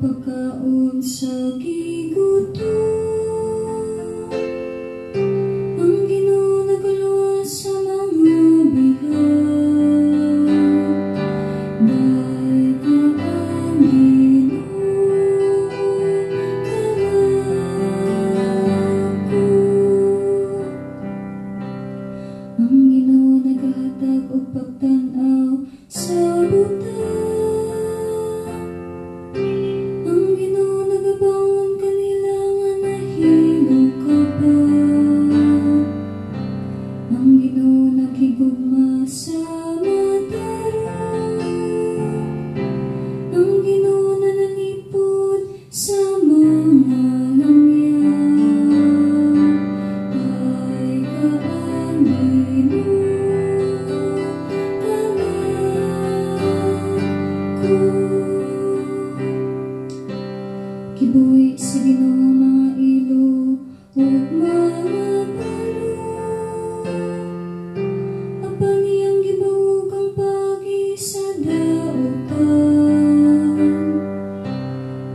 pagkaon sa gigutom. Ang Ginoo nagaluwas sa mga bihag. Dahil ka ang Ginoo kawako. Ang Ginoo nagahatag og pagtan-aw sa butang. Ang Ginoo naghigugma sa matarong. Ang Ginoo nanalipod sa mga langyaw. Ay ka ang Ginoo kawako. Kibuhi sa Ginoo mga ilo ug mga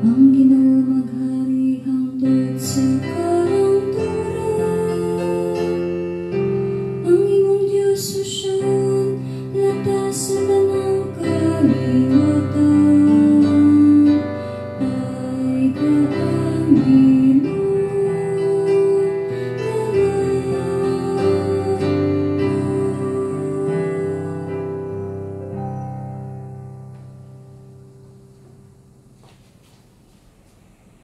ang Ginoo maghari hangtod sa